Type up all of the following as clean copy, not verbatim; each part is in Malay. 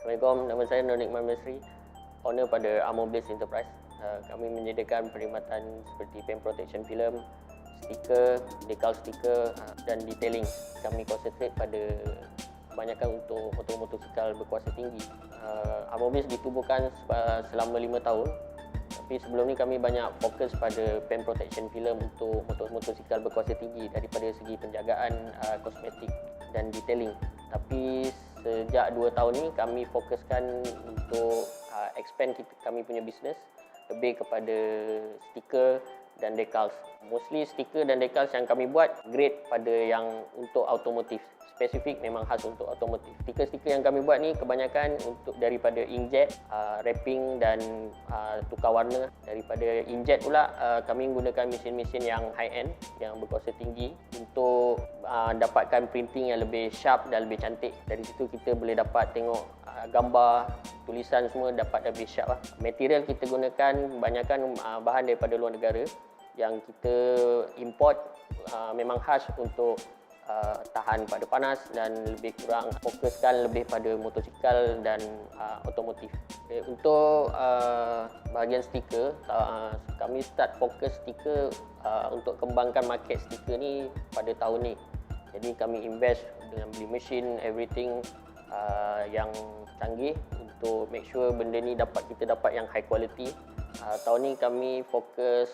Assalamualaikum, nama saya Nur Nikman Mesri, owner pada Armor Blaze Enterprise. Kami menyediakan perkhidmatan seperti paint protection film, stiker, decal stiker dan detailing. Kami concentrate pada kebanyakan untuk motor-motosikal berkuasa tinggi. Armor Blaze ditubuhkan selama 5 tahun. Tapi sebelum ni kami banyak fokus pada paint protection film untuk motor-motosikal berkuasa tinggi daripada segi penjagaan, kosmetik dan detailing. Tapi sejak 2 tahun ni kami fokuskan untuk expand kami punya bisnes lebih kepada stiker dan decals. Mostly stiker dan decals yang kami buat grade pada yang untuk automotif. Spesifik memang khas untuk automotif. Stiker-stiker yang kami buat ni kebanyakan untuk daripada inkjet, wrapping dan tukar warna. Daripada inkjet pula kami gunakan mesin-mesin yang high end yang berkuasa tinggi untuk dapatkan printing yang lebih sharp dan lebih cantik. Dari situ kita boleh dapat tengok gambar, tulisan semua dapat lebih sharp lah. Material kita gunakan kebanyakan bahan daripada luar negara yang kita import, memang khas untuk tahan pada panas dan lebih kurang fokuskan lebih pada motosikal dan otomotif. Untuk bahagian stiker, kami start fokus stiker untuk kembangkan market stiker ni pada tahun ni. Jadi kami invest dengan beli mesin, everything yang canggih untuk make sure benda ni kita dapat yang high quality. Tahun ni kami fokus,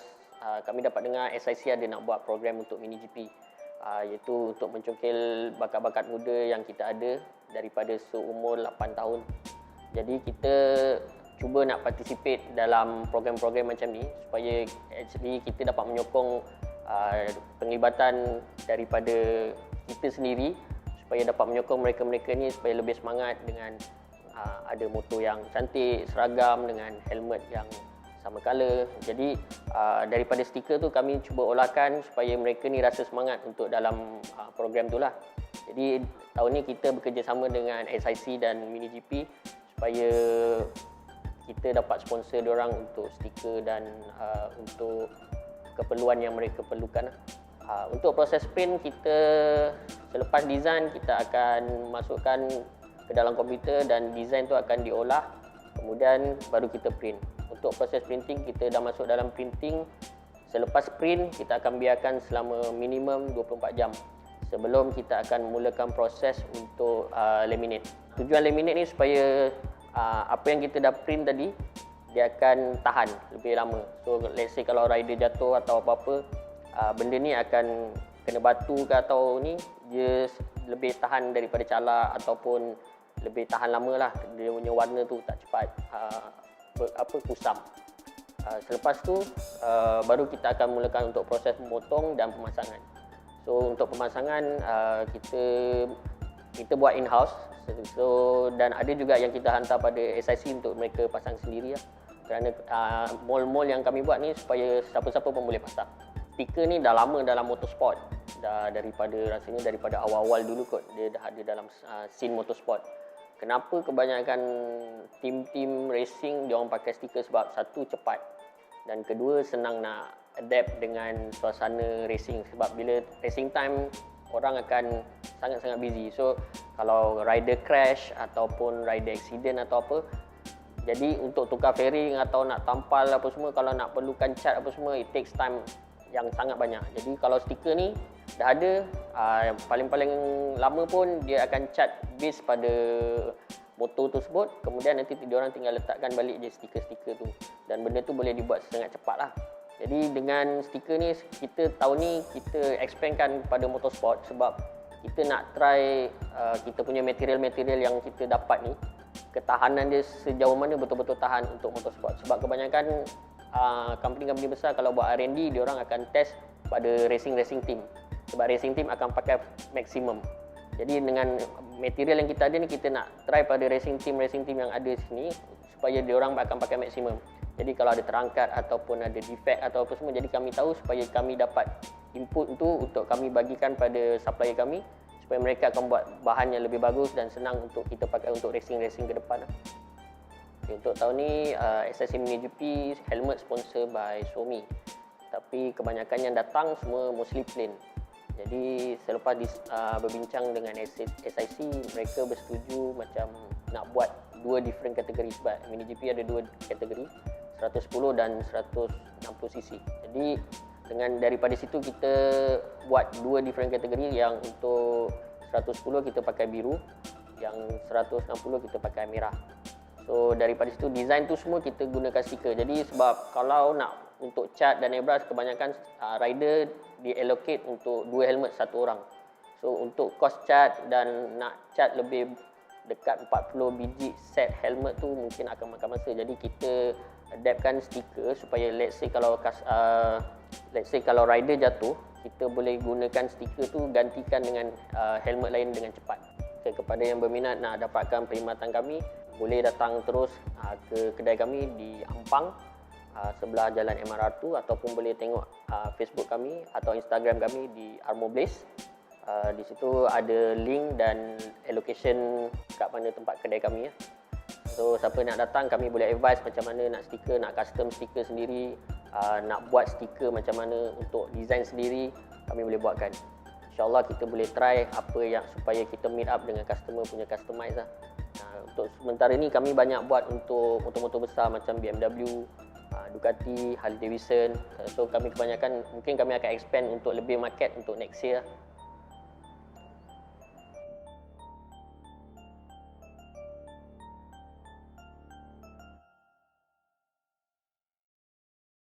kami dapat dengar SIC ada nak buat program untuk mini GP, iaitu untuk mencongkel bakat-bakat muda yang kita ada daripada seumur 8 tahun. Jadi kita cuba nak participate dalam program-program macam ni supaya actually kita dapat menyokong penglibatan daripada kita sendiri supaya dapat menyokong mereka-mereka ni supaya lebih semangat dengan ada motor yang cantik, seragam dengan helmet yang sama color. Jadi daripada stiker tu kami cuba olahkan supaya mereka ni rasa semangat untuk dalam program tu lah. Jadi tahun ni kita bekerjasama dengan SIC dan Mini GP supaya kita dapat sponsor diorang untuk stiker dan untuk keperluan yang mereka perlukan. Untuk proses print kita selepas design kita akan masukkan ke dalam komputer dan design tu akan diolah, kemudian baru kita print. Untuk proses printing kita dah masuk dalam printing. Selepas print kita akan biarkan selama minimum 24 jam sebelum kita akan mulakan proses untuk laminate. Tujuan laminate ni supaya apa yang kita dah print tadi dia akan tahan lebih lama. So let's say kalau rider jatuh atau apa-apa, benda ni akan kena batu ke atau ni, dia lebih tahan daripada calak ataupun lebih tahan lama lah. Dia punya warna tu tak cepat kusam. Selepas tu baru kita akan mulakan untuk proses memotong dan pemasangan. So untuk pemasangan kita buat in-house. So dan ada juga yang kita hantar pada SIC untuk mereka pasang sendiri lah. Kerana mall-mall yang kami buat ni supaya siapa-siapa pun boleh pasang. Stiker ni dah lama dalam motorsport. Dah rasanya daripada awal-awal dulu kot dia dah ada dalam scene motorsport. Kenapa kebanyakan tim-tim racing dia orang pakai stiker? Sebab satu, cepat, dan kedua, senang nak adapt dengan suasana racing. Sebab bila racing time orang akan sangat-sangat busy. So kalau rider crash ataupun rider accident atau apa, jadi untuk tukar fairing atau nak tampal apa semua, kalau nak perlukan cat apa semua, it takes time yang sangat banyak. Jadi kalau stiker ni dah ada, paling-paling lama pun dia akan cat base pada motor tersebut, kemudian nanti diorang tinggal letakkan balik je stiker-stiker tu, dan benda tu boleh dibuat sangat cepat lah. Jadi dengan stiker ni kita tahun ni kita expandkan pada motorsport sebab kita nak try kita punya material-material yang kita dapat ni, ketahanan dia sejauh mana betul-betul tahan untuk motorsport. Sebab kebanyakan company-company besar kalau buat R&D, diorang akan test pada racing team. Sebab racing team akan pakai maksimum. Jadi dengan material yang kita ada ni, kita nak try pada racing team yang ada sini supaya diorang akan pakai maksimum. Jadi kalau ada terangkat ataupun ada defect atau apa semua, jadi kami tahu supaya kami dapat input tu untuk kami bagikan pada supplier kami supaya mereka akan buat bahan yang lebih bagus dan senang untuk kita pakai untuk racing ke depan. Untuk tahun ni SIC Mini GP helmet sponsor by Xiaomi. Tapi kebanyakan yang datang semua mostly plain. Jadi selepas berbincang dengan SIC, mereka bersetuju macam nak buat dua different kategori sebab MiniGP ada dua kategori, 110 dan 160cc. Jadi dengan daripada situ kita buat dua different kategori, yang untuk 110 kita pakai biru, yang 160 kita pakai merah. So daripada situ design tu semua kita gunakan stiker. Jadi sebab kalau nak untuk cat dan airbrush, kebanyakan rider di-allocate untuk dua helmet satu orang. So untuk kos cat dan nak cat lebih dekat 40 biji set helmet tu mungkin akan makan masa. Jadi kita adaptkan stiker supaya let's say kalau rider jatuh, kita boleh gunakan stiker tu gantikan dengan helmet lain dengan cepat. Okay, kepada yang berminat nak dapatkan perkhidmatan kami, boleh datang terus ke kedai kami di Ampang, sebelah Jalan MRR2, ataupun boleh tengok Facebook kami atau Instagram kami di Armo Blaze. Di situ ada link dan allocation kat mana tempat kedai kami ya. So siapa nak datang, kami boleh advise macam mana nak stiker, nak custom stiker sendiri, nak buat stiker macam mana untuk design sendiri, kami boleh buatkan. InsyaAllah kita boleh try apa yang supaya kita meet up dengan customer punya customize lah. Untuk sementara ni kami banyak buat untuk motor-motor besar macam BMW, Ducati, Harley Davidson. So kami kebanyakan mungkin kami akan expand untuk lebih market untuk next year.